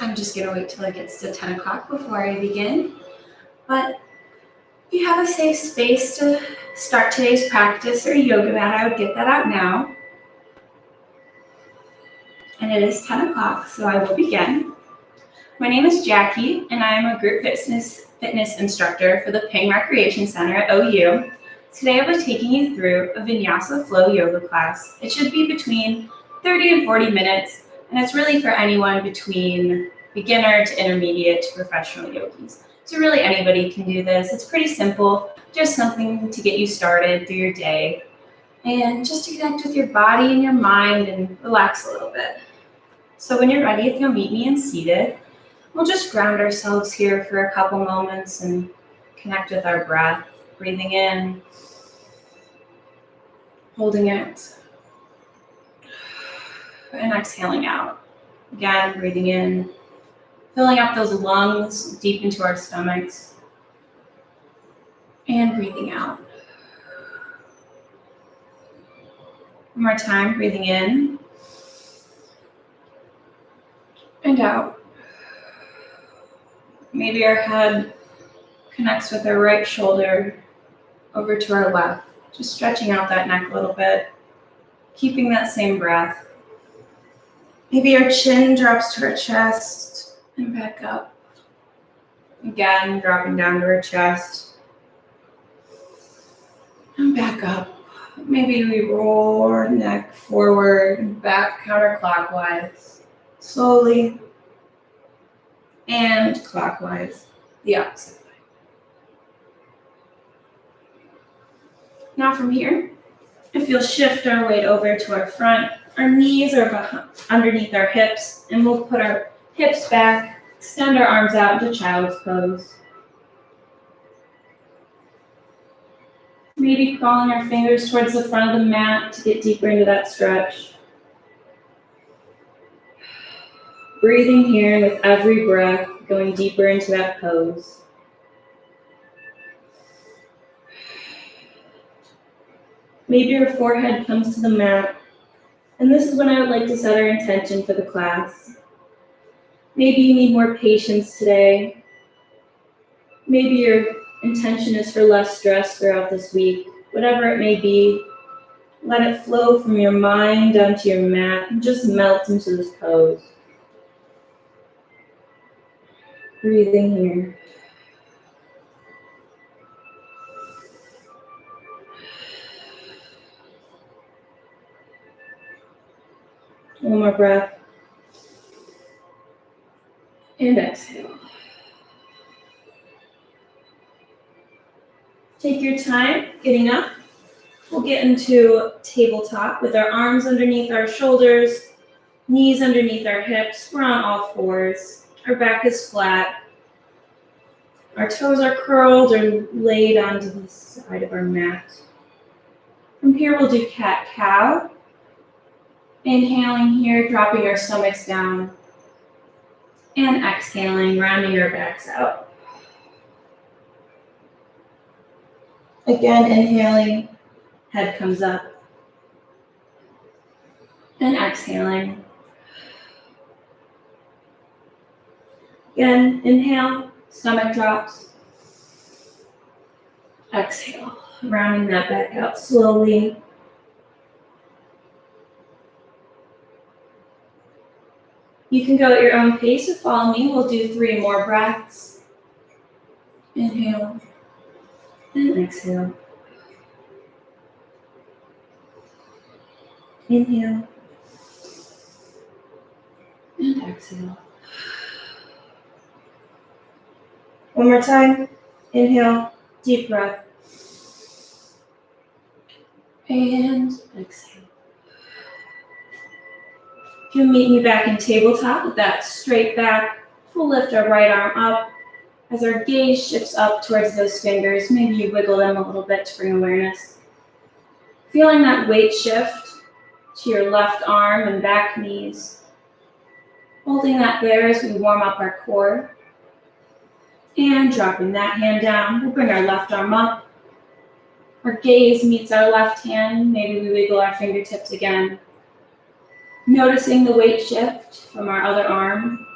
I'm just going to wait till it gets to 10 o'clock before I begin. But if you have a safe space to start today's practice or yoga mat, I would get that out now. And it is 10 o'clock, so I will begin. My name is Jackie, and I am a group fitness instructor for the Ping Recreation Center at OU. Today I'll be taking you through a Vinyasa Flow yoga class. It should be between 30 and 40 minutes, and it's really for anyone between beginner to intermediate to professional yogis. So really anybody can do this. It's pretty simple, just something to get you started through your day and just to connect with your body and your mind and relax a little bit. So when you're ready, if you'll meet me in seated, we'll just ground ourselves here for a couple moments and connect with our breath. Breathing in, holding it, and exhaling out. Again, breathing in, filling up those lungs deep into our stomachs, and breathing out. One more time, breathing in and out. Maybe our head connects with our right shoulder over to our left, just stretching out that neck a little bit, keeping that same breath. Maybe our chin drops to our chest and back up. Again, dropping down to our chest and back up. Maybe we roll our neck forward and back counterclockwise, slowly, and clockwise, the opposite way. Now from here, if you'll shift our weight over to our front, our knees are underneath our hips, and we'll put our hips back, extend our arms out into child's pose. Maybe crawling our fingers towards the front of the mat to get deeper into that stretch. Breathing here with every breath, going deeper into that pose. Maybe your forehead comes to the mat, and this is when I would like to set our intention for the class. Maybe you need more patience today. Maybe your intention is for less stress throughout this week. Whatever it may be, let it flow from your mind down to your mat and just melt into this pose. Breathing here. One more breath. And exhale. Take your time getting up. We'll get into tabletop with our arms underneath our shoulders, knees underneath our hips. We're on all fours. Our back is flat. Our toes are curled or laid onto the side of our mat. From here, we'll do cat-cow. Inhaling here, dropping our stomachs down. And exhaling, rounding our backs out. Again, inhaling, head comes up. And exhaling. Again, inhale, stomach drops. Exhale, rounding that back out slowly. You can go at your own pace or follow me. We'll do 3 more breaths. Inhale and exhale. Inhale and exhale. One more time. Inhale, deep breath. And exhale. You'll meet me back in tabletop with that straight back. We'll lift our right arm up as our gaze shifts up towards those fingers. Maybe you wiggle them a little bit to bring awareness. Feeling that weight shift to your left arm and back knees. Holding that there as we warm up our core. And dropping that hand down. We'll bring our left arm up. Our gaze meets our left hand. Maybe we wiggle our fingertips again. Noticing the weight shift from our other arm.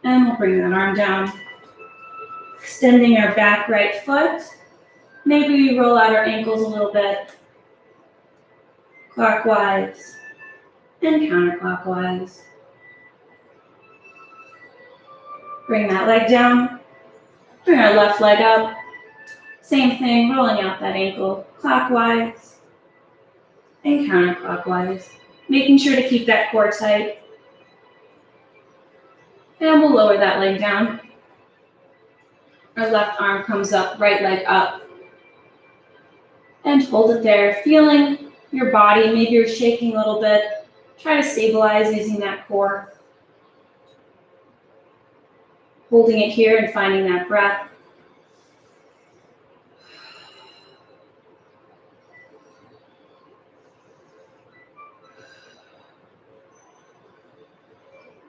And we'll bring that arm down. Extending our back right foot. Maybe we roll out our ankles a little bit. Clockwise and counterclockwise. Bring that leg down. Bring our left leg up. Same thing, rolling out that ankle clockwise and counterclockwise. Making sure to keep that core tight. And we'll lower that leg down. Our left arm comes up, right leg up. And hold it there, feeling your body. Maybe you're shaking a little bit. Try to stabilize using that core. Holding it here and finding that breath.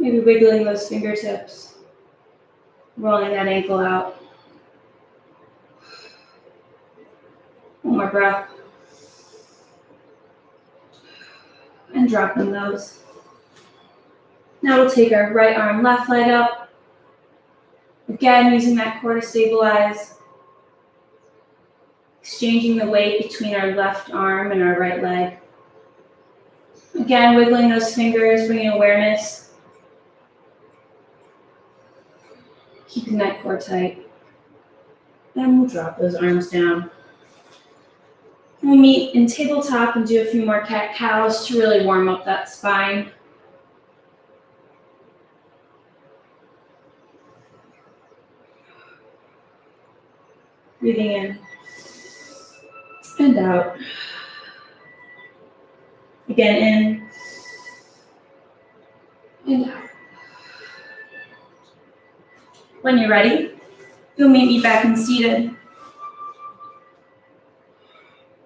Maybe wiggling those fingertips. Rolling that ankle out. One more breath. And dropping those. Now we'll take our right arm, left leg up. Again, using that core to stabilize. Exchanging the weight between our left arm and our right leg. Again, wiggling those fingers, bringing awareness. Keeping that core tight. And we'll drop those arms down. We'll meet in tabletop and do a few more cat-cows to really warm up that spine. Breathing in and out. Again, in and out. When you're ready, you'll meet me back in seated.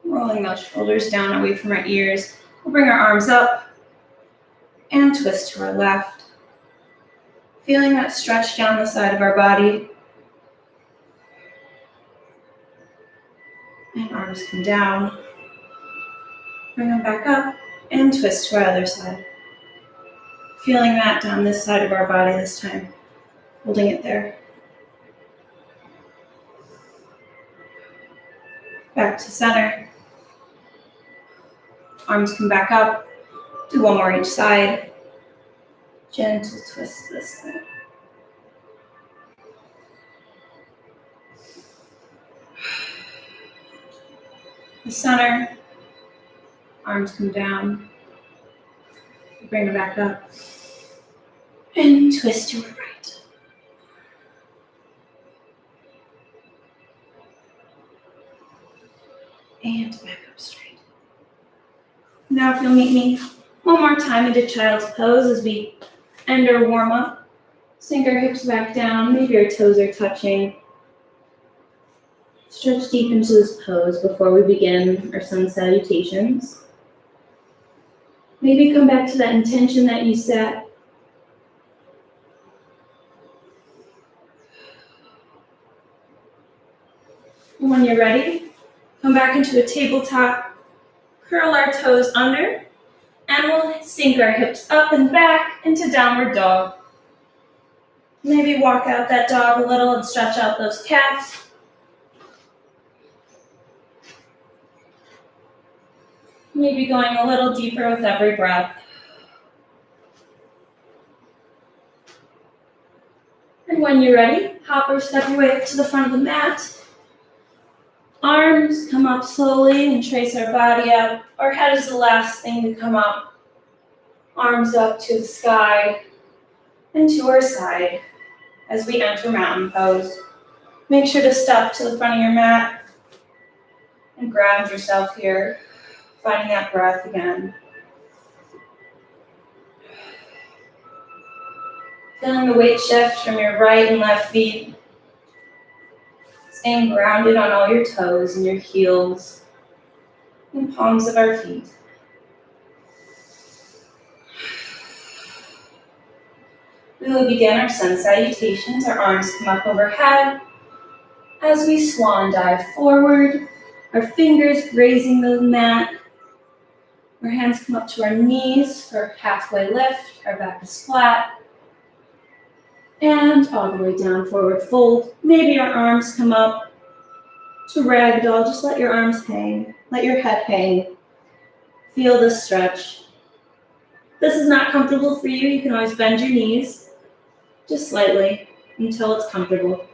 Rolling those shoulders down away from our ears. We'll bring our arms up and twist to our left. Feeling that stretch down the side of our body. And arms come down. Bring them back up and twist to our other side. Feeling that down this side of our body this time. Holding it there. Back to center. Arms come back up. Do one more each side. Gentle twist this side. The center. Arms come down. Bring it back up. And twist to our right. And back up straight. Now if you'll meet me one more time into child's pose as we end our warm-up. Sink our hips back down, maybe our toes are touching. Stretch deep into this pose before we begin our sun salutations. Maybe come back to that intention that you set. When you're ready, come back into a tabletop, curl our toes under, and we'll sink our hips up and back into downward dog. Maybe walk out that dog a little and stretch out those calves. Maybe going a little deeper with every breath. And when you're ready, hop or step your way up to the front of the mat. Arms come up slowly and trace our body up. Our head is the last thing to come up. Arms up to the sky and to our side as we enter mountain pose. Make sure to step to the front of your mat and ground yourself here, finding that breath again. Feeling the weight shift from your right and left feet. Staying grounded on all your toes and your heels and palms of our feet. We will begin our sun salutations. Our arms come up overhead as we swan dive forward, our fingers grazing the mat. Our hands come up to our knees for halfway lift. Our back is flat. And all the way down, forward fold. Maybe your arms come up to ragdoll. Just let your arms hang. Let your head hang. Feel the stretch. If this is not comfortable for you, you can always bend your knees just slightly until it's comfortable.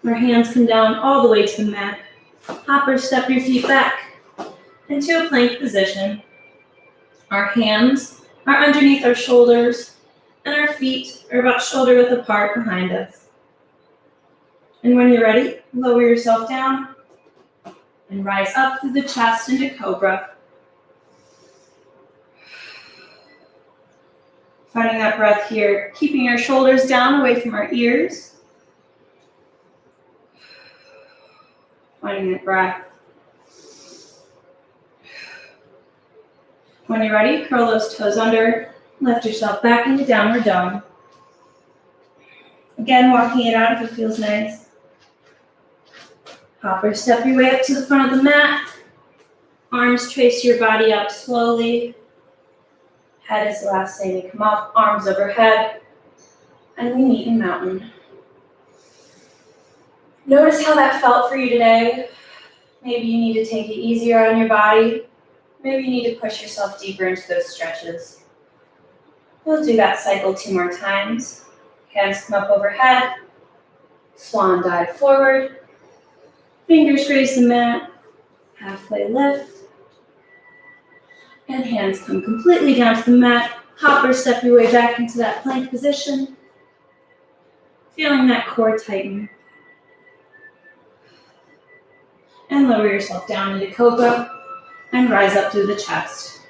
Our hands come down all the way to the mat. Hop or step your feet back into a plank position. Our hands are underneath our shoulders, and our feet are about shoulder width apart behind us. And when you're ready, lower yourself down and rise up through the chest into cobra. Finding that breath here, keeping our shoulders down away from our ears. Finding that breath. When you're ready, curl those toes under, lift yourself back into downward dog. Again, walking it out if it feels nice. Hop or step your way up to the front of the mat. Arms trace your body up slowly. Head is the last thing to come up, arms overhead. And we meet in mountain. Notice how that felt for you today. Maybe you need to take it easier on your body. Maybe you need to push yourself deeper into those stretches. We'll do that cycle 2 more times. Hands come up overhead. Swan dive forward. Fingers graze the mat. Halfway lift. And hands come completely down to the mat. Hop or step your way back into that plank position. Feeling that core tighten. And lower yourself down into cobra. And rise up through the chest.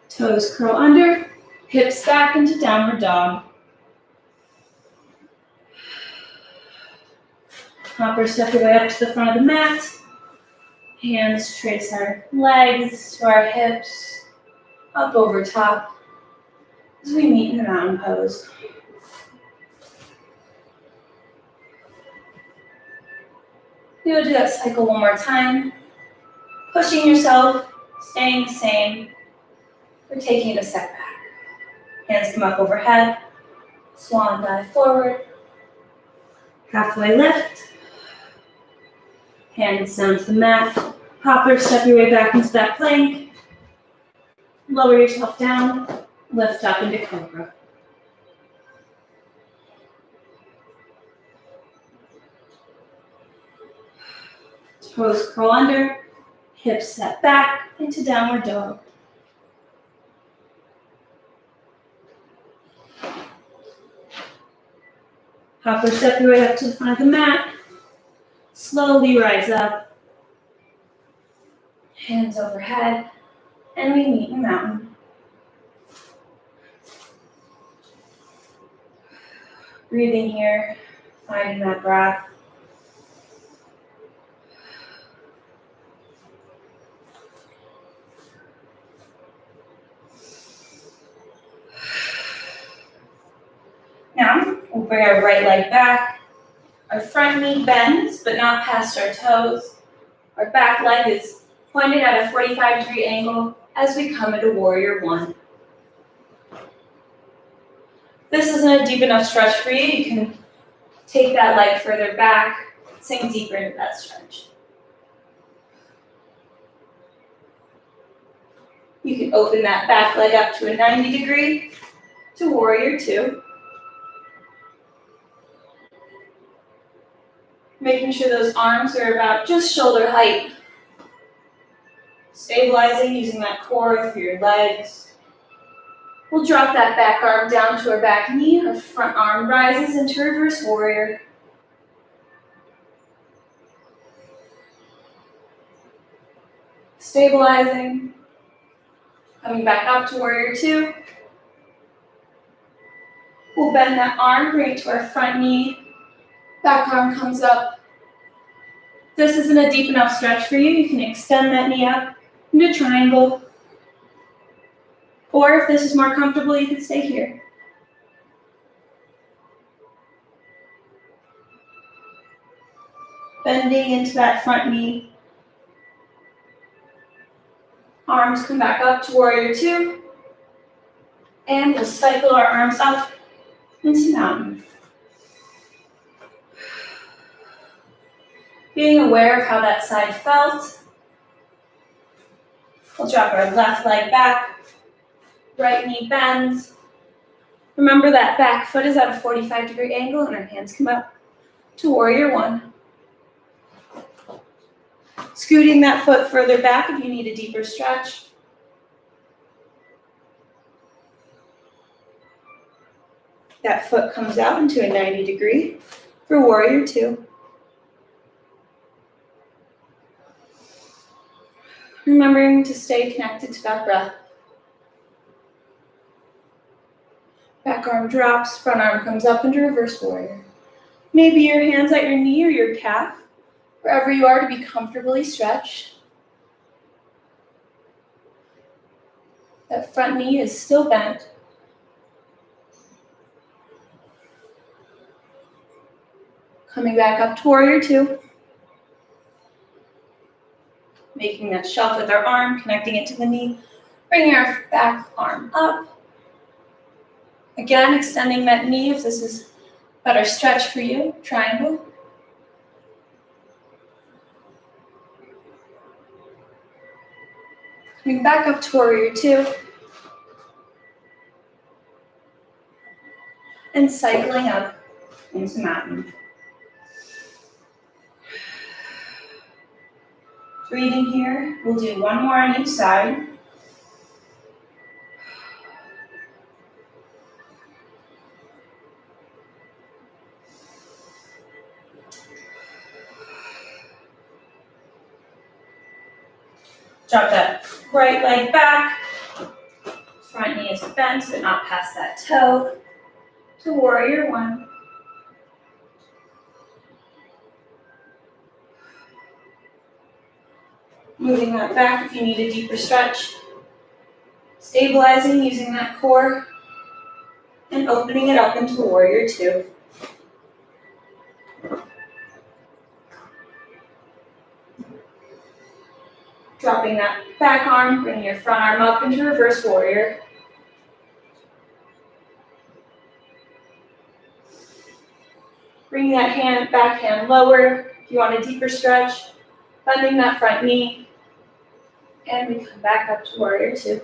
Toes curl under, hips back into downward dog. Hop or step your way up to the front of the mat. Hands trace our legs to our hips, up over top, as we meet in the mountain pose. We will do that cycle 1 more time. Pushing yourself, staying the same. We're taking it a step back. Hands come up overhead. Swan dive forward. Halfway lift. Hands down to the mat. Hop or step your way back into that plank. Lower yourself down. Lift up into cobra. Toes curl under. Hips set back into downward dog. Hop or step your way up to the front of the mat. Slowly rise up. Hands overhead. And we meet in mountain. Breathing here, finding that breath. Now, we'll bring our right leg back. Our front knee bends, but not past our toes. Our back leg is pointed at a 45-degree angle as we come into Warrior One. This isn't a deep enough stretch for you. You can take that leg further back, sink deeper into that stretch. You can open that back leg up to a 90-degree to Warrior Two. Making sure those arms are about just shoulder height. Stabilizing using that core through your legs. We'll drop that back arm down to our back knee. Our front arm rises into reverse warrior. Stabilizing. Coming back up to Warrior Two. We'll bend that arm, bring it to our front knee. Back arm comes up. If this isn't a deep enough stretch for you, you can extend that knee up into triangle. Or if this is more comfortable, you can stay here. Bending into that front knee. Arms come back up to warrior two. And we'll cycle our arms up into mountain. Being aware of how that side felt. We'll drop our left leg back. Right knee bends. Remember that back foot is at a 45-degree angle and our hands come up to warrior one. Scooting that foot further back if you need a deeper stretch. That foot comes out into a 90-degree for warrior two. Remembering to stay connected to that breath. Back arm drops, front arm comes up into reverse warrior. Maybe your hands at your knee or your calf, wherever you are to be comfortably stretched. That front knee is still bent. Coming back up to warrior two. Making that shelf with our arm, connecting it to the knee. Bringing our back arm up. Again, extending that knee if this is a better stretch for you. Triangle. Coming back up to warrior two. And cycling up into mountain. Breathing here. We'll do one more on each side. Drop that right leg back. Front knee is bent, but not past that toe. To warrior one. Moving that back if you need a deeper stretch. Stabilizing using that core. And opening it up into warrior two. Dropping that back arm, bringing your front arm up into reverse warrior. Bring that back hand lower if you want a deeper stretch. Bending that front knee. And we come back up to warrior two.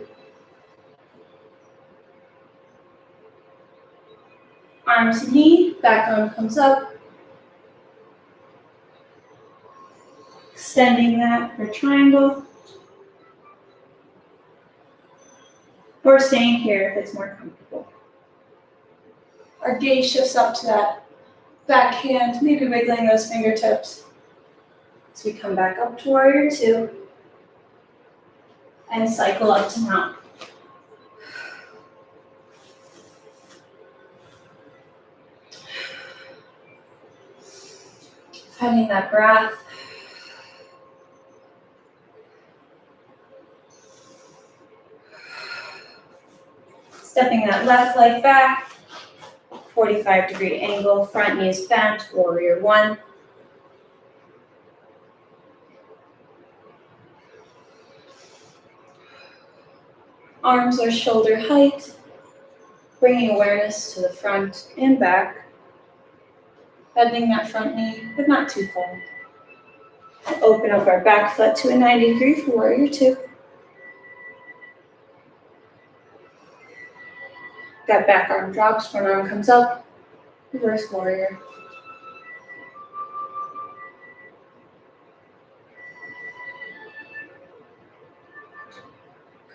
Arms knee, back arm comes up. Extending that for triangle. Or staying here if it's more comfortable. Our gaze shifts up to that back hand, maybe wiggling those fingertips. As we come back up to warrior two. And cycle up to mountain. Finding that breath. Stepping that left leg back, 45-degree angle, front knee is bent, warrior one. Arms are shoulder height, bringing awareness to the front and back. Bending that front knee, but not too far. And open up our back foot to a 90-degree for warrior two. That back arm drops, front arm comes up, reverse warrior.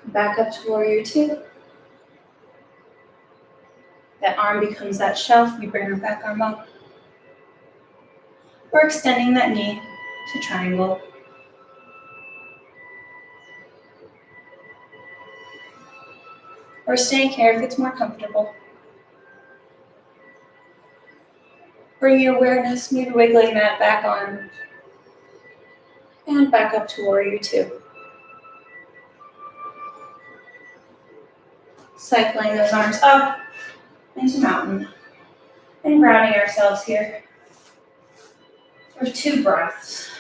Come back up to warrior two. That arm becomes that shelf, we bring our back arm up. We're extending that knee to triangle. Or staying here if it's more comfortable. Bring your awareness, maybe wiggling that back arm. And back up to warrior two. Cycling those arms up into mountain. And grounding ourselves here for 2 breaths.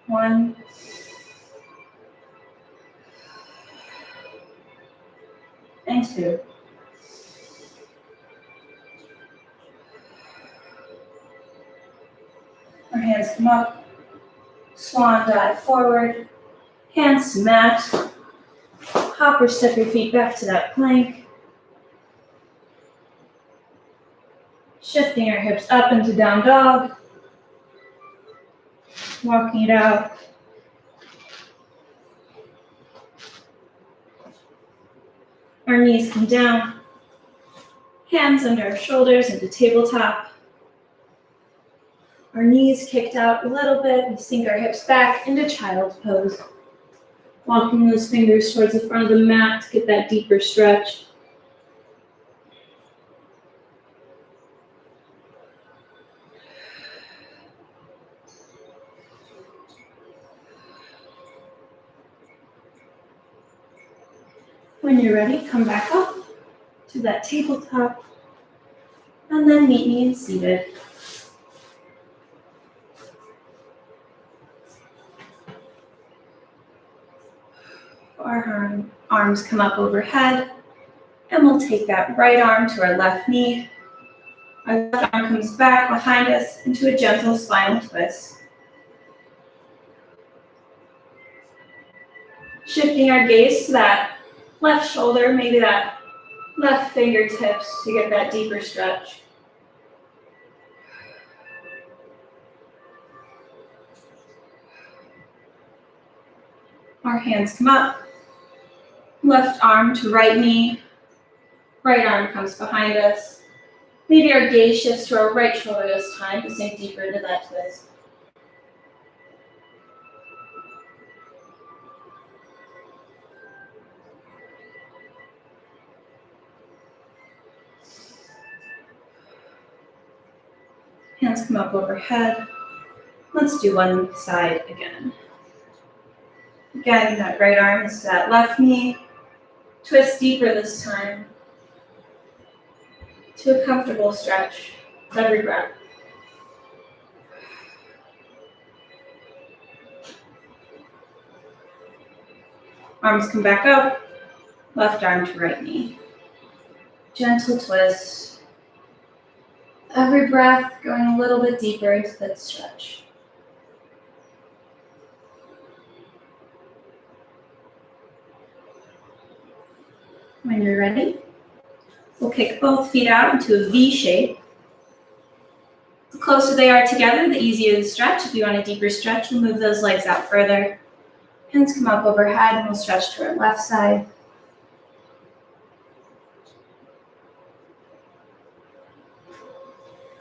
1. and 2. Our hands come up, swan dive forward, hands to mat, hop or step your feet back to that plank, shifting our hips up into down dog, walking it out. Our knees come down, hands under our shoulders into tabletop. Our knees kicked out a little bit, we sink our hips back into child's pose. Walking those fingers towards the front of the mat to get that deeper stretch. When you're ready, come back up to that tabletop, and then meet me in seated. Our arms come up overhead, and we'll take that right arm to our left knee. Our left arm comes back behind us into a gentle spinal twist. Shifting our gaze to that left shoulder, maybe that left fingertips to get that deeper stretch. Our hands come up, left arm to right knee, right arm comes behind us. Maybe our gaze shifts to our right shoulder this time to sink deeper into that twist. Hands come up overhead. Let's do one side again. Again, that right arm is to that left knee. Twist deeper this time to a comfortable stretch with every breath. Arms come back up, left arm to right knee. Gentle twist. Every breath going a little bit deeper into that stretch. When you're ready, we'll kick both feet out into a V shape. The closer they are together, the easier the stretch. If you want a deeper stretch, we'll move those legs out further. Hands come up overhead and we'll stretch to our left side.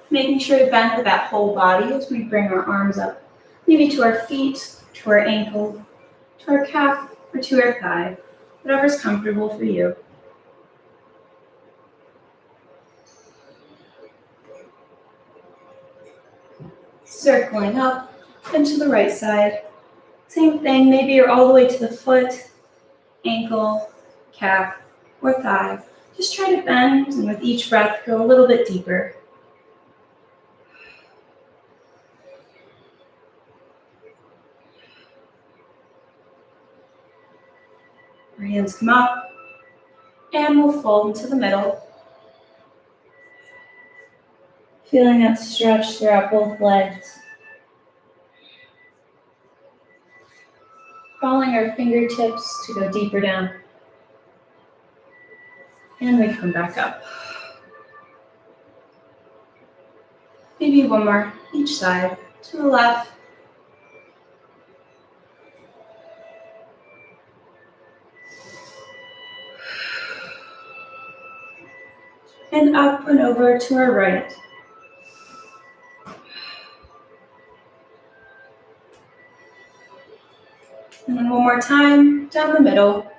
Making sure to bend with that whole body as we bring our arms up, maybe to our feet, to our ankle, to our calf, or to our thigh, whatever's comfortable for you. Circling up and to the right side. Same thing, maybe you're all the way to the foot, ankle, calf, or thigh. Just try to bend, and with each breath, go a little bit deeper. Our hands come up, and we'll fold into the middle. Feeling that stretch throughout both legs. Crawling our fingertips to go deeper down. And we come back up. Maybe one more each side, to the left. And up and over to our right. And then one more time, down the middle.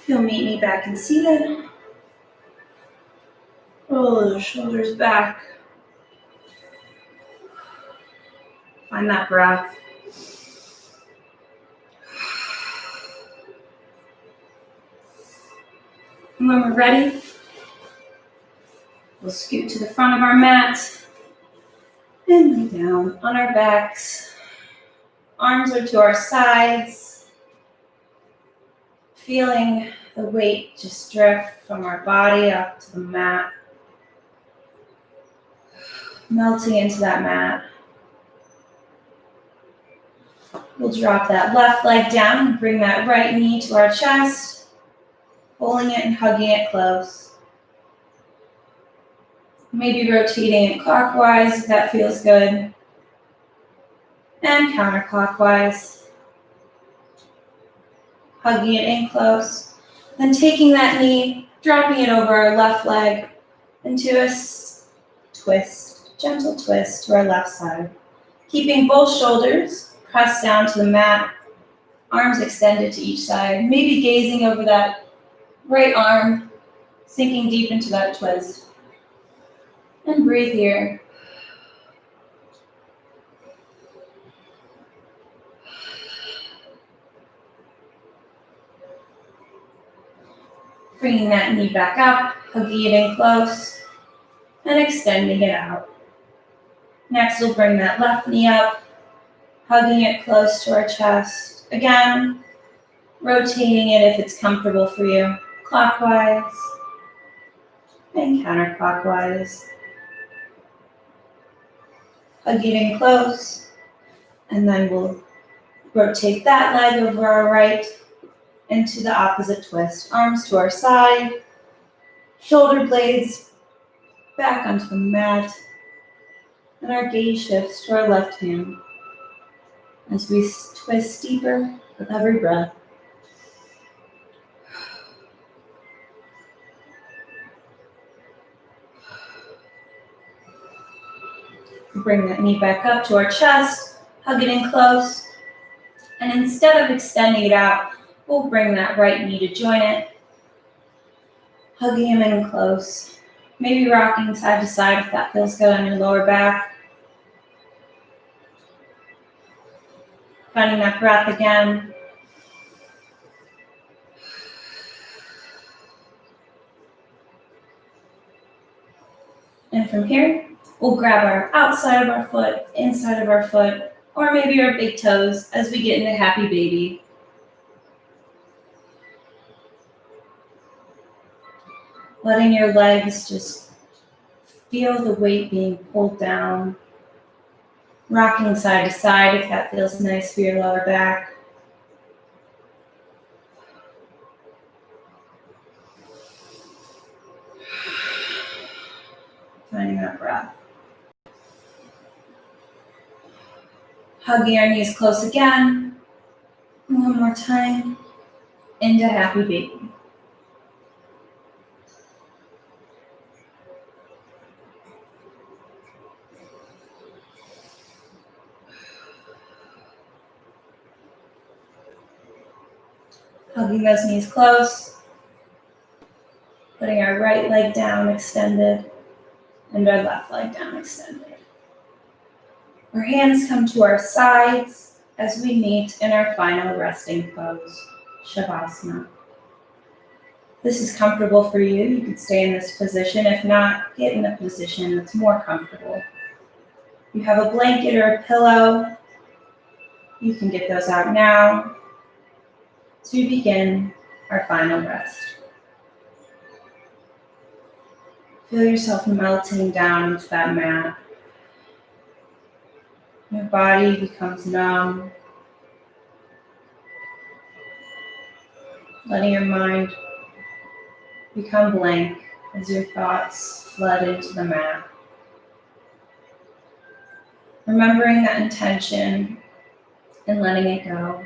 You'll meet me back and seated. Roll the shoulders back. Find that breath. And when we're ready, we'll scoot to the front of our mat and lay down on our backs. Arms are to our sides, feeling the weight just drift from our body up to the mat, melting into that mat. We'll drop that left leg down and bring that right knee to our chest, pulling it and hugging it close. Maybe rotating it clockwise if that feels good, and counterclockwise. Hugging it in close, then taking that knee, dropping it over our left leg into a twist, gentle twist to our left side. Keeping both shoulders pressed down to the mat, arms extended to each side, maybe gazing over that right arm, sinking deep into that twist. And breathe here. Bringing that knee back up, hugging it in close, and extending it out. Next, we'll bring that left knee up, hugging it close to our chest. Again, rotating it if it's comfortable for you, clockwise and counterclockwise. Hug it in close, and then we'll rotate that leg over our right into the opposite twist. Arms to our side, shoulder blades back onto the mat, and our gaze shifts to our left hand as we twist deeper with every breath. Bring that knee back up to our chest, hug it in close, and instead of extending it out, we'll bring that right knee to join it, hugging him in close, maybe rocking side to side if that feels good on your lower back. Finding that breath again. And from here, we'll grab our outside of our foot, inside of our foot, or maybe our big toes as we get into happy baby. Letting your legs just feel the weight being pulled down. Rocking side to side if that feels nice for your lower back. Finding that breath. Hugging our knees close again. One more time. Into happy baby. Hugging those knees close. Putting our right leg down extended and our left leg down extended. Our hands come to our sides as we meet in our final resting pose, Shavasana. If this is comfortable for you, you can stay in this position. If not, get in a position that's more comfortable. If you have a blanket or a pillow, you can get those out now to begin our final rest. Feel yourself melting down into that mat. Your body becomes numb, letting your mind become blank as your thoughts flood into the mat. Remembering that intention and letting it go.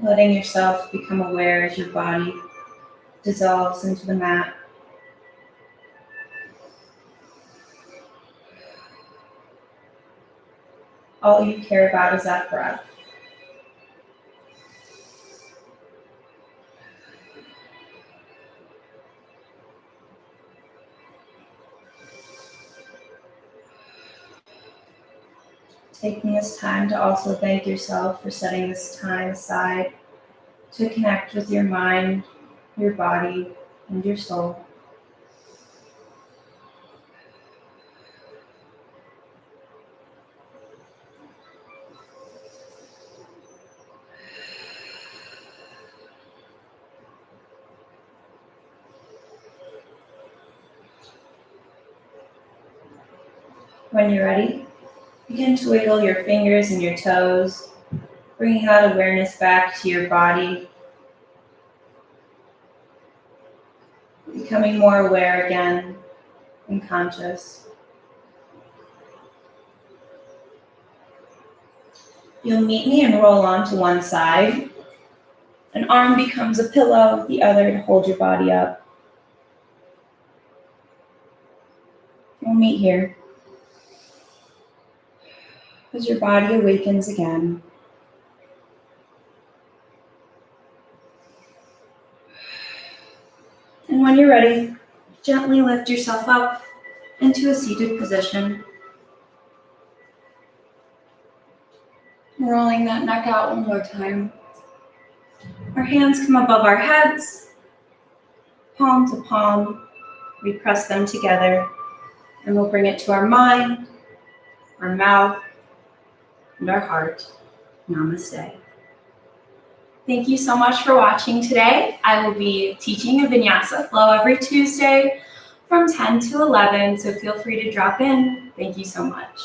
Letting yourself become aware as your body dissolves into the mat. All you care about is that breath. Taking this time to also thank yourself for setting this time aside to connect with your mind, your body, and your soul. When you're ready, begin to wiggle your fingers and your toes, bringing that awareness back to your body, becoming more aware again and conscious. You'll meet me and roll onto one side. An arm becomes a pillow, the other to hold your body up. We'll meet here. As your body awakens again. And when you're ready, gently lift yourself up into a seated position. Rolling that neck out one more time. Our hands come above our heads, palm to palm. We press them together, and we'll bring it to our mind, our mouth, and our heart. Namaste. Thank you so much for watching today. I will be teaching a Vinyasa Flow every Tuesday from 10 to 11, so feel free to drop in. Thank you so much.